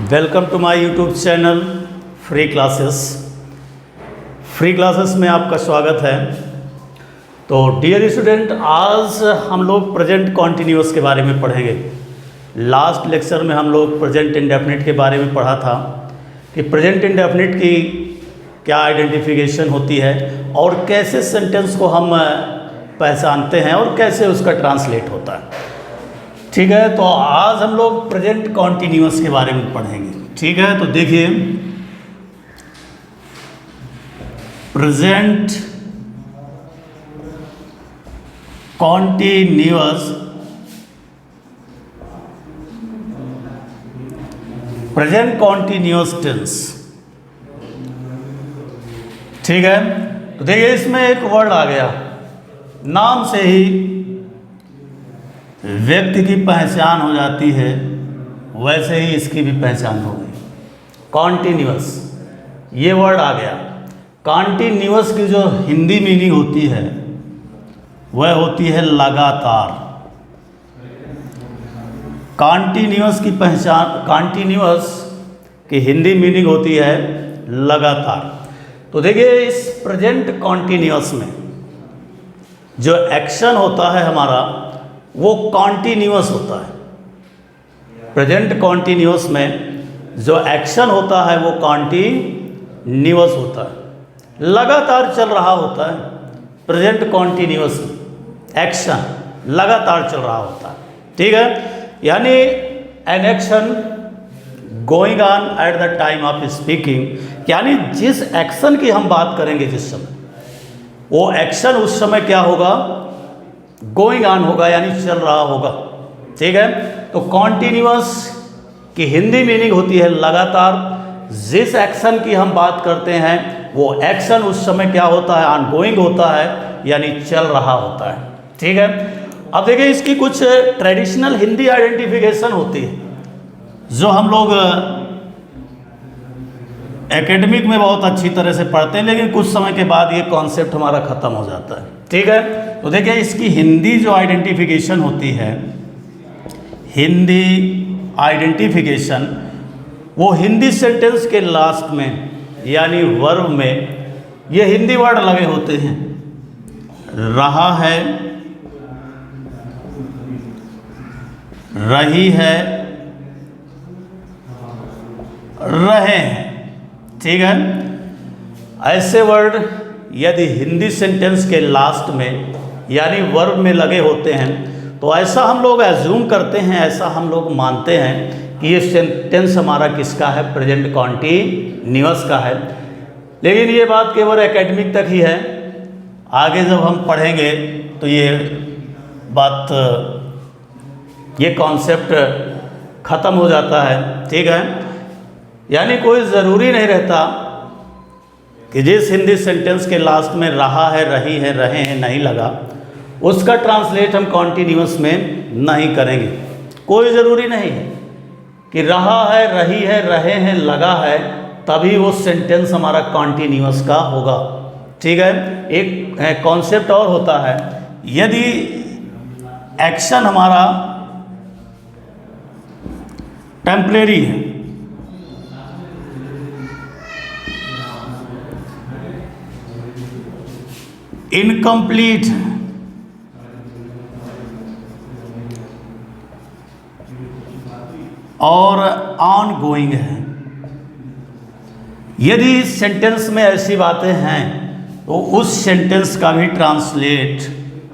Welcome to my YouTube channel free classes में आपका स्वागत है। तो डियर स्टूडेंट, आज हम लोग प्रेजेंट कॉन्टिन्यूअस के बारे में पढ़ेंगे। लास्ट लेक्चर में हम लोग प्रेजेंट इंडेफिनिट के बारे में पढ़ा था कि प्रेजेंट इंडेफिनिट की क्या आइडेंटिफिकेशन होती है और कैसे सेंटेंस को हम पहचानते हैं और कैसे उसका ट्रांसलेट होता है। ठीक है, तो आज हम लोग प्रेजेंट कॉन्टिन्यूअस के बारे में पढ़ेंगे। ठीक है, तो देखिए present continuous, present continuous tense. ठीक है, तो देखिए इसमें एक वर्ड आ गया, नाम से ही व्यक्ति की पहचान हो जाती है, वैसे ही इसकी भी पहचान हो गई। कॉन्टिन्यूअस, ये वर्ड आ गया। कॉन्टिन्यूअस की जो हिंदी मीनिंग होती है वह होती है लगातार। कॉन्टिन्यूअस की पहचान, कॉन्टिन्यूअस की हिंदी मीनिंग होती है लगातार। तो देखिए इस प्रेजेंट कॉन्टिन्यूअस में जो एक्शन होता है हमारा वो कॉन्टिन्यूअस होता है। प्रेजेंट कॉन्टिन्यूअस में जो एक्शन होता है वो कॉन्टिन्यूअस होता है, लगातार चल रहा होता है। प्रेजेंट कॉन्टिन्यूअस एक्शन लगातार चल रहा होता है। ठीक है, यानी an action going on at the time of speaking, यानी जिस एक्शन की हम बात करेंगे जिस समय, वो एक्शन उस समय क्या होगा, गोइंग ऑन होगा, यानी चल रहा होगा। ठीक है, तो कॉन्टिन्यूअस की हिंदी मीनिंग होती है लगातार। जिस एक्शन की हम बात करते हैं वो एक्शन उस समय क्या होता है, ऑनगोइंग होता है, यानी चल रहा होता है। ठीक है, अब देखिए इसकी कुछ ट्रेडिशनल हिंदी आइडेंटिफिकेशन होती है जो हम लोग एकेडमिक में बहुत अच्छी तरह से पढ़ते हैं, लेकिन कुछ समय के बाद ये कॉन्सेप्ट हमारा ख़त्म हो जाता है। ठीक है, तो देखिए इसकी हिंदी जो आइडेंटिफिकेशन होती है, हिंदी आइडेंटिफिकेशन, वो हिंदी सेंटेंस के लास्ट में यानी वर्ब में ये हिंदी वर्ड लगे होते हैं। रहा है, रही है, रहे हैं। ठीक है, ऐसे वर्ड यदि हिंदी सेंटेंस के लास्ट में यानी वर्ब में लगे होते हैं तो ऐसा हम लोग एज्यूम करते हैं, ऐसा हम लोग मानते हैं कि ये सेंटेंस हमारा किसका है, प्रेजेंट कॉन्टिन्यूअस का है। लेकिन ये बात केवल एकेडमिक तक ही है। आगे जब हम पढ़ेंगे तो ये बात, ये कॉन्सेप्ट ख़त्म हो जाता है। ठीक है, यानी कोई ज़रूरी नहीं रहता कि जिस हिंदी सेंटेंस के लास्ट में रहा है, रही है, रहे हैं नहीं लगा, उसका ट्रांसलेट हम कॉन्टिन्यूअस में नहीं करेंगे। कोई ज़रूरी नहीं है कि रहा है, रही है, रहे हैं, लगा है तभी वो सेंटेंस हमारा कॉन्टिन्यूअस का होगा। ठीक है, एक कॉन्सेप्ट और होता है, यदि एक्शन हमारा टेम्परेरी है, इनकम्प्लीट है, और ऑन गोइंग है, यदि इस सेंटेंस में ऐसी बातें हैं तो उस सेंटेंस का भी ट्रांसलेट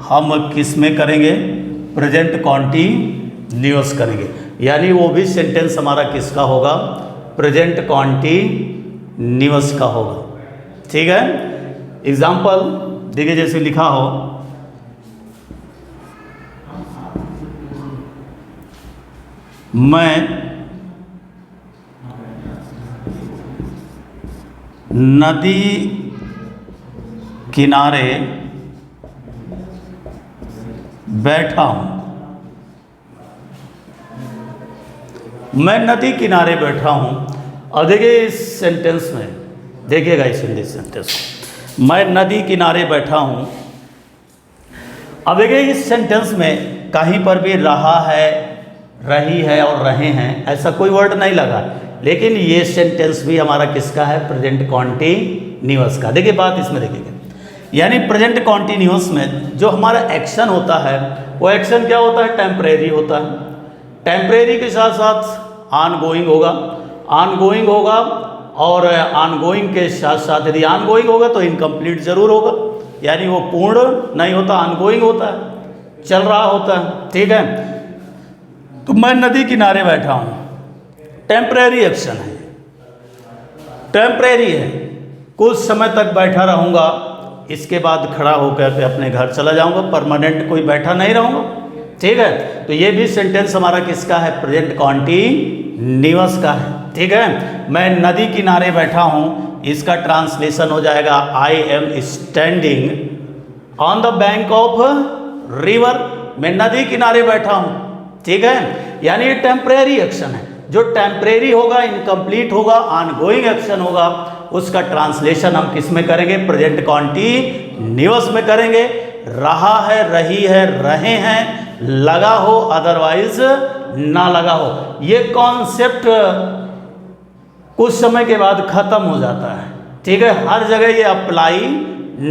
हम किस में करेंगे, प्रेजेंट कॉन्टिन्यूअस करेंगे। यानी वो भी सेंटेंस हमारा किसका होगा, प्रेजेंट कॉन्टिन्यूअस का होगा। ठीक है, एग्जाम्पल देखिए जैसे लिखा हो, मैं नदी किनारे बैठा हूँ। मैं नदी किनारे बैठा हूँ। और देखिए इस सेंटेंस में, देखिएगा इस हिंदी सेंटेंस, मैं नदी किनारे बैठा हूँ। अब देखिए इस सेंटेंस में कहीं पर भी रहा है, रही है और रहे हैं ऐसा कोई वर्ड नहीं लगा, लेकिन ये सेंटेंस भी हमारा किसका है? प्रेजेंट कॉन्टिन्यूअस का। देखिए बात इसमें देखिएगा, यानी प्रेजेंट कॉन्टिन्यूअस में जो हमारा एक्शन होता है वो एक्शन क्या होता है? टेम्परेरी होता है। टेम्परेरी के साथ साथ ऑनगोइंग होगा, ऑनगोइंग होगा, और ऑनगोइंग के साथ साथ यदि ऑनगोइंग होगा तो इनकम्प्लीट जरूर होगा, यानी वो पूर्ण नहीं होता, ऑनगोइंग होता है, चल रहा होता है। ठीक है, तो मैं नदी किनारे बैठा हूँ, टेम्परेरी एक्शन है, टेम्परेरी है, कुछ समय तक बैठा रहूँगा, इसके बाद खड़ा होकर के अपने घर चला जाऊँगा, परमानेंट कोई बैठा नहीं रहूँगा। ठीक है, तो ये भी सेंटेंस हमारा किसका है? प्रेजेंट कॉन्टिन्यूअस का है। ठीक है, मैं नदी किनारे बैठा हूँ, इसका ट्रांसलेशन हो जाएगा I am standing on the bank of river. मैं नदी किनारे बैठा हूँ। ठीक है, यानी ये टेम्परेरी एक्शन है, जो टेम्परेरी होगा, इनकम्प्लीट होगा, ऑनगोइंग एक्शन होगा, उसका ट्रांसलेशन हम किस में करेंगे? प्रेजेंट कॉन्टिन्यूअस में करेंगे। रहा है, रही है, रहे हैं, लगा हो, अदरवाइज ना लगा हो। ये कॉन्सेप्ट कुछ समय के बाद खत्म हो जाता है। ठीक है, हर जगह ये अप्लाई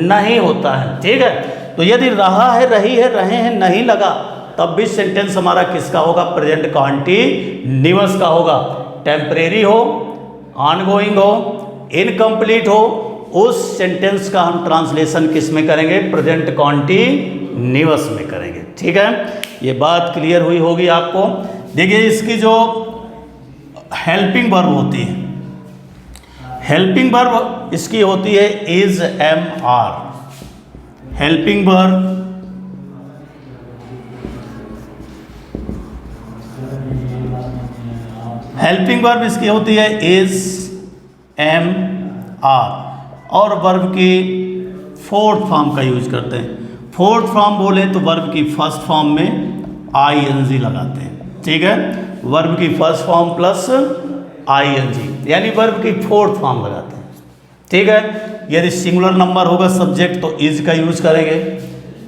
नहीं होता है। ठीक है, तो यदि रहा है, रही है, रहे हैं, नहीं लगा, तब भी सेंटेंस हमारा किसका होगा? प्रेजेंट कॉन्टिन्यूअस का होगा। टेम्परेरी हो, ऑनगोइंग हो, इनकम्प्लीट हो, उस सेंटेंस का हम ट्रांसलेशन किस में करेंगे? प्रेजेंट कॉन्टिन्यूअस में करेंगे। ठीक है, ये बात क्लियर हुई होगी आपको। देखिए इसकी जो हेल्पिंग वर्ब होती है, हेल्पिंग वर्ब इसकी होती है is am are. Helping verb इसकी होती है इज एम आर, और वर्ब की फोर्थ फॉर्म का यूज करते हैं। फोर्थ फॉर्म बोले तो वर्ब की फर्स्ट फॉर्म में आई एन जी लगाते हैं। ठीक है, वर्ब की first form plus I N G, यानी वर्ब की फोर्थ फॉर्म लगाते हैं। ठीक है, यदि सिंगुलर नंबर होगा सब्जेक्ट तो इज का यूज करेंगे,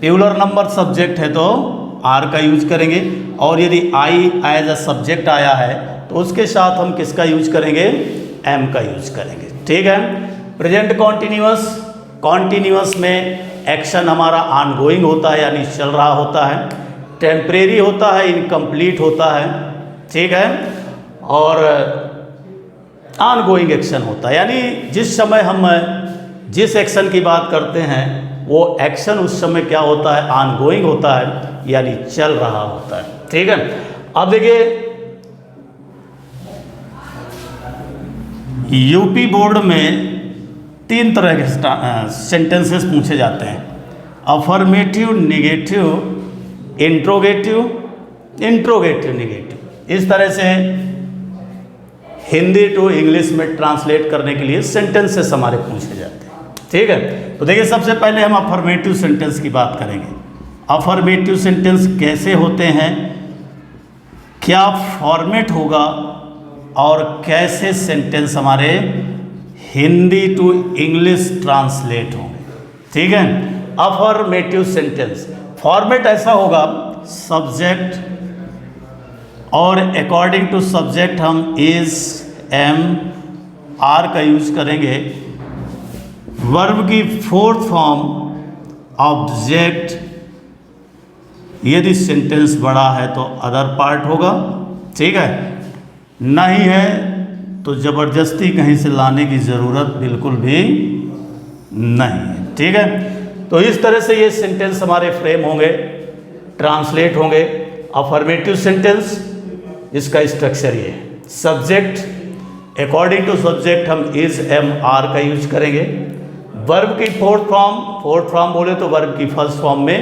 प्लूरल नंबर सब्जेक्ट है तो आर का यूज करेंगे, और यदि आई एज अ सब्जेक्ट आया है तो उसके साथ हम किसका यूज करेंगे? एम का यूज करेंगे। ठीक है, प्रेजेंट कॉन्टिन्यूअस, कॉन्टिन्यूअस में एक्शन हमारा ऑनगोइंग होता है, यानी चल रहा होता है, टेम्परेरी होता है, इनकम्प्लीट होता है। ठीक है, और ऑनगोइंग एक्शन होता है, यानी जिस समय हम जिस एक्शन की बात करते हैं वो एक्शन उस समय क्या होता है? ऑनगोइंग होता है, यानी चल रहा होता है। ठीक है, अब देखिए यूपी बोर्ड में 3 तरह के सेंटेंसेस पूछे जाते हैं: affirmative, negative, interrogative, interrogative negative. इस तरह से हिंदी टू इंग्लिश में ट्रांसलेट करने के लिए सेंटेंसेस हमारे पूछे जाते हैं। ठीक है, तो देखिए सबसे पहले हम अफर्मेटिव सेंटेंस की बात करेंगे। अफर्मेटिव सेंटेंस कैसे होते हैं, क्या फॉर्मेट होगा, और कैसे सेंटेंस हमारे हिंदी टू इंग्लिश ट्रांसलेट होंगे। ठीक है, अफर्मेटिव सेंटेंस फॉर्मेट ऐसा होगा, सब्जेक्ट और अकॉर्डिंग टू सब्जेक्ट हम इज एम आर का यूज करेंगे। वर्ब की फोर्थ फॉर्म ऑब्जेक्ट, यदि सेंटेंस बड़ा है तो अदर पार्ट होगा। ठीक है, नहीं है तो ज़बरदस्ती कहीं से लाने की ज़रूरत बिल्कुल भी नहीं है। ठीक है, तो इस तरह से ये सेंटेंस हमारे फ्रेम होंगे, ट्रांसलेट होंगे। अफर्मेटिव सेंटेंस, इसका स्ट्रक्चर ये है, सब्जेक्ट, अकॉर्डिंग टू सब्जेक्ट हम इज एम आर का यूज करेंगे। वर्ब की फोर्थ फॉर्म बोले तो वर्ब की फर्स्ट फॉर्म में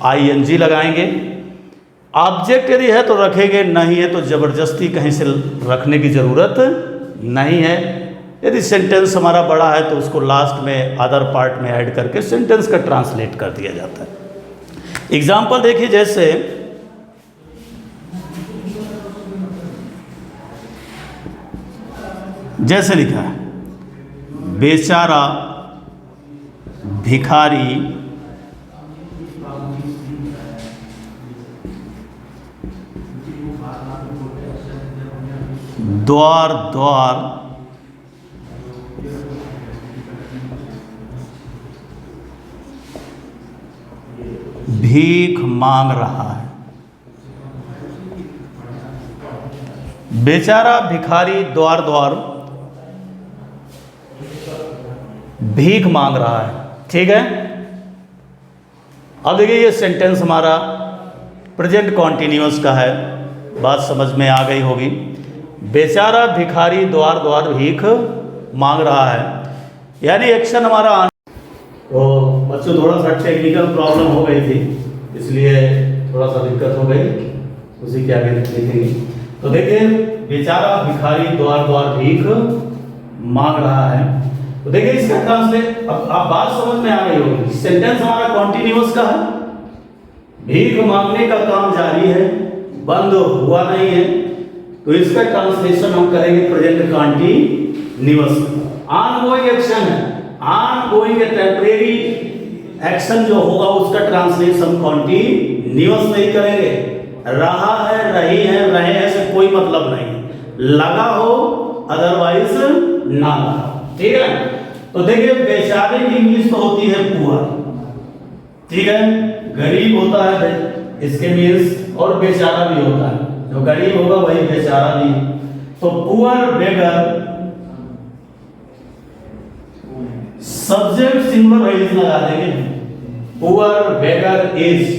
आई एन जी लगाएंगे। ऑब्जेक्ट यदि है तो रखेंगे, नहीं है तो ज़बरदस्ती कहीं से रखने की ज़रूरत नहीं है। यदि सेंटेंस हमारा बड़ा है तो उसको लास्ट में अदर पार्ट में ऐड करके सेंटेंस का ट्रांसलेट कर दिया जाता है। एग्जाम्पल देखिए, जैसे लिखा है, बेचारा भिखारी द्वार द्वार भीख मांग रहा है। बेचारा भिखारी द्वार द्वार भीख मांग रहा है। ठीक है, अब देखिए ये सेंटेंस हमारा प्रेजेंट कॉन्टिन्यूअस का है, बात समझ में आ गई होगी। बेचारा भिखारी द्वार द्वार भीख मांग रहा है, यानी एक्शन हमारा। तो बच्चों थोड़ा सा टेक्निकल प्रॉब्लम हो गई थी, इसलिए थोड़ा सा दिक्कत हो गई, उसी के आगे देखेंगे। तो देखिए बेचारा भिखारी द्वार द्वार भीख मांग रहा है। तो देखिए इसका ट्रांसलेट, अब आप बात समझ में आ गई होगी। सेंटेंस हमारा कॉन्टिन्यूअस का है, भीख मांगने का काम जारी है, बंद हुआ नहीं है। तो इसका ट्रांसलेशन हम करेंगे प्रेजेंट कॉन्टिन्यूअस। ऑनगोइंग एक्शन है, ऑनगोइंग टेम्परेरी एक्शन जो होगा उसका ट्रांसलेशन कॉन्टिन्यूअस नहीं करेंगे। रहा है, रही है, रहे हैं से कोई मतलब नहीं, लगा हो अदरवाइज ना लगा। ठीक है, तो देखिए बेचारे की इंग्लिश तो होती है पुअर। ठीक है, गरीब होता है इसके मीन्स, और बेचारा भी होता है, जो गरीब होगा वही बेचारा भी। तो poor beggar, subject singular is लगा देंगे। पुअर बेगर इज,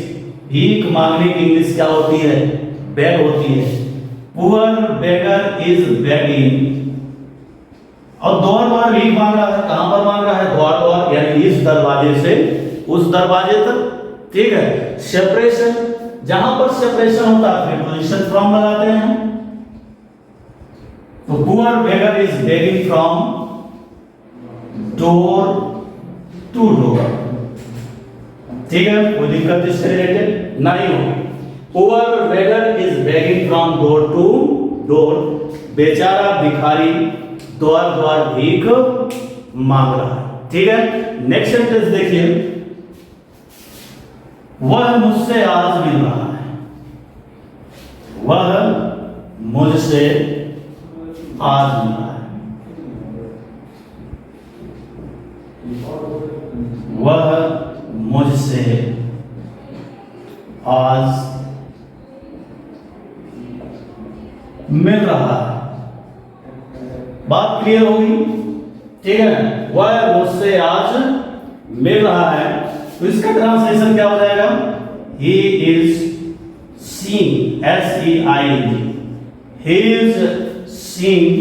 भीख मांगने की इंग्लिश क्या होती है? बेग होती है। Poor beggar is begging. और द्वार द्वार भीख मांग रहा है, कहां पर मांग रहा है? द्वार द्वार, यानी इस दरवाजे से उस दरवाजे तक। ठीक है, सेपरेशन, जहां पर सेपरेशन होता है प्रीपोजिशन फ्रॉम लगाते हैं। तो poor beggar is begging from door to door. ठीक है, कोई दिक्कत इससे रिलेटेड नहीं होगी। Poor beggar is begging from door to door, बेचारा भिखारी द्वार द्वार भीख मांग रहा है। ठीक है, नेक्स्ट सेंटेंस देखिए, वह मुझसे आज मिल रहा है। वह मुझसे आज मिल रहा है। वह मुझसे आज मिल रहा है। बात क्लियर होगी? ठीक है, वह मुझसे आज मिल रहा है। तो इसका ट्रांसलेशन क्या हो जाएगा? He is seeing, SEING, he is seeing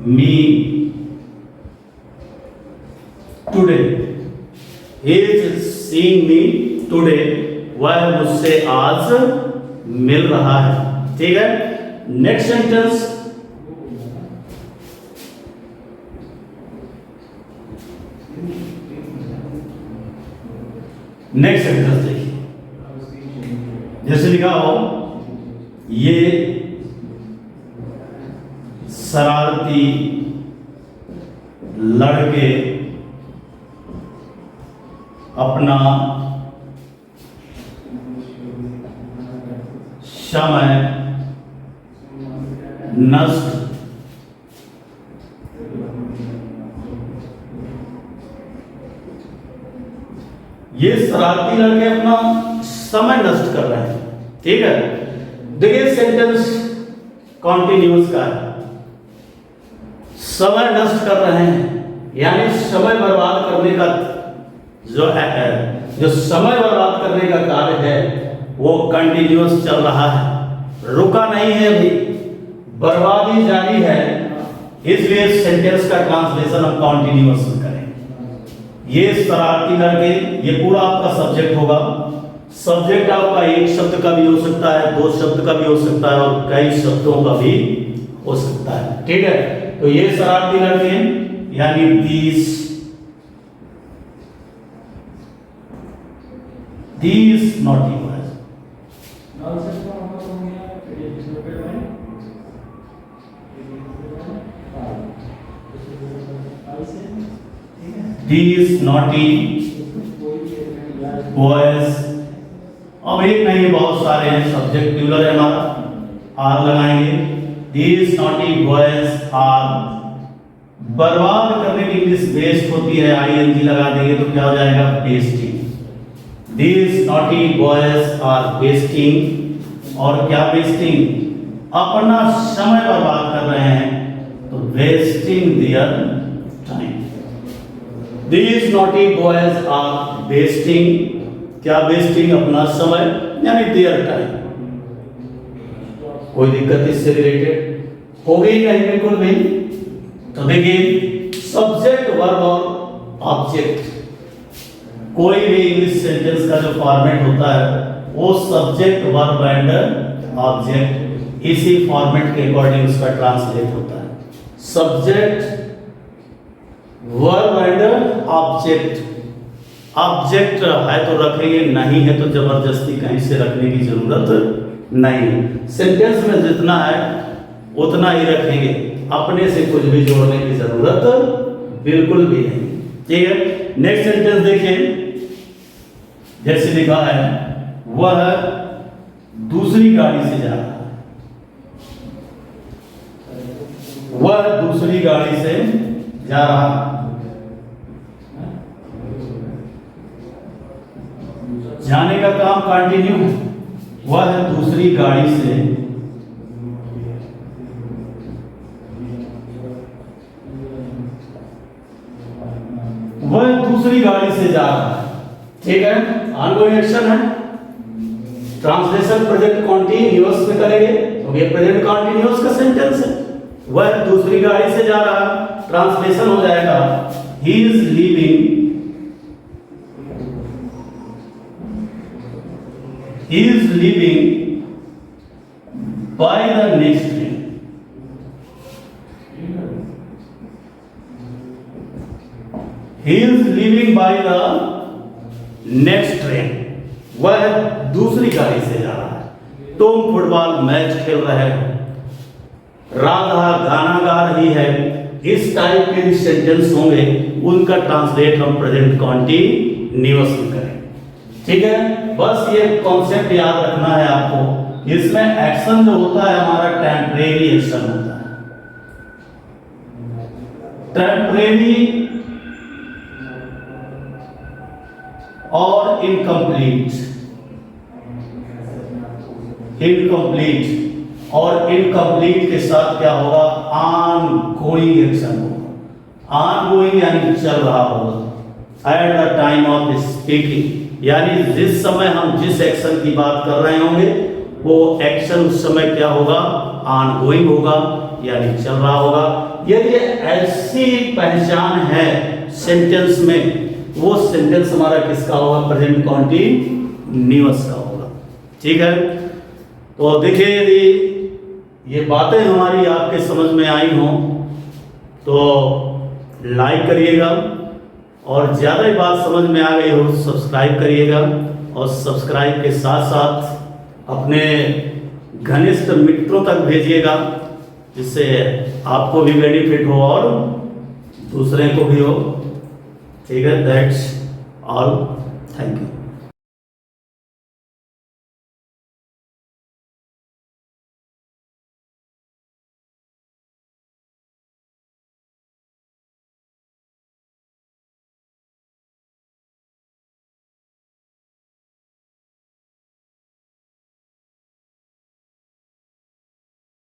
me today. He is seeing me today. वह मुझसे आज मिल रहा है। ठीक है, नेक्स्ट सेंटेंस, नेक्स्ट सेंटेंस देखिए, जैसे लिखा हो, ये शरारती लड़के अपना समय नष्ट ये शरारती लड़के अपना समय नष्ट कर रहे हैं। ठीक है, देखिए सेंटेंस कॉन्टिन्यूअस का है, समय नष्ट कर रहे हैं, यानी समय बर्बाद करने का जो समय बर्बाद करने का कार्य है वो कंटिन्यूअस चल रहा है, रुका नहीं है, अभी बर्बादी जारी है। इसलिए सेंटेंस का ट्रांसलेशन हम कॉन्टिन्यूअस करें। ये शरारती लड़के, ये पूरा आपका सब्जेक्ट होगा। सब्जेक्ट आपका एक शब्द का भी हो सकता है, दो शब्द का भी हो सकता है, और कई शब्दों का भी हो सकता है। ठीक है, तो ये शरारती लड़के यानी these naughty boys, these naughty boys। अब एक नहीं बहुत सारे हैं, सब्जेक्ट प्लूरल है हमारा, आर लगाएंगे। These naughty boys are, बर्बाद करने की इंग्लिश वेस्ट होती है, ing लगा देंगे तो क्या हो जाएगा, wasting. These naughty boys are wasting, और क्या wasting, अपना समय बर्बाद कर रहे हैं, तो wasting their time. These naughty boys are wasting, क्या wasting, अपना समय यानी their time. कोई दिक्कत इससे रिलेटेड हो गई नहीं, बिल्कुल नहीं. तो देखिए सब्जेक्ट वर्ब और ऑब्जेक्ट, कोई भी इंग्लिश सेंटेंस का जो फॉर्मेट होता है वो सब्जेक्ट वर्ब एंड ऑब्जेक्ट, इसी फॉर्मेट के अकॉर्डिंग उसका ट्रांसलेट होता है. Subject verb and object. Object है तो रखेंगे, नहीं है तो जबरदस्ती कहीं से रखने की जरूरत नहीं. सेंटेंस में जितना है उतना ही रखेंगे, अपने से कुछ भी जोड़ने की जरूरत बिल्कुल भी नहीं. ठीक है, नेक्स्ट सेंटेंस देखिए. जैसे लिखा है, वह दूसरी गाड़ी से जा रहा है. वह दूसरी गाड़ी से जा रहा है. जाने का काम कंटिन्यू है. वह दूसरी गाड़ी से जा रहा है. ठीक है, ऑनगोइंग एक्शन है. ट्रांसलेशन प्रेजेंट कॉन्टिन्यूअस में करेंगे तो ये प्रेजेंट कॉन्टिन्यूअस का सेंटेंस है. वह दूसरी गाड़ी से जा रहा है, ट्रांसलेशन हो जाएगा he is leaving, he is leaving by the next train. He is leaving by the next train. वह दूसरी गाड़ी से जा रहा है. तुम फुटबॉल मैच खेल रहे हो, राधा गाना गा रही है. इस टाइप के जो सेंटेंस होंगे उनका ट्रांसलेट हम प्रेजेंट कॉन्टिन्यूअस में करें. ठीक है, बस ये कॉन्सेप्ट याद रखना है आपको. इसमें एक्शन जो होता है हमारा टेम्परेरी एक्शन होता है. टेम्परेरी और इनकम्प्लीट. इनकम्प्लीट और इनकम्प्लीट के साथ क्या होगा, ऑनगोइंग एक्शन होगा. ऑनगोइंग यानी चल रहा होगा. At the time of speaking यानी जिस समय हम जिस एक्शन की बात कर रहे होंगे वो एक्शन उस समय क्या होगा, ऑनगोइंग होगा यानी चल रहा होगा. यदि ऐसी पहचान है सेंटेंस में, वो सेंटेंस हमारा किसका होगा, प्रेजेंट कॉन्टिन्यूअस का होगा. ठीक है, तो देखिए यदि ये बातें हमारी आपके समझ में आई हों तो लाइक करिएगा, और ज़्यादा ही बात समझ में आ गई हो सब्सक्राइब करिएगा, और सब्सक्राइब के साथ साथ अपने घनिष्ठ मित्रों तक भेजिएगा, जिससे आपको भी बेनिफिट हो और दूसरे को भी हो. ठीक है, दैट्स ऑल. Thank you.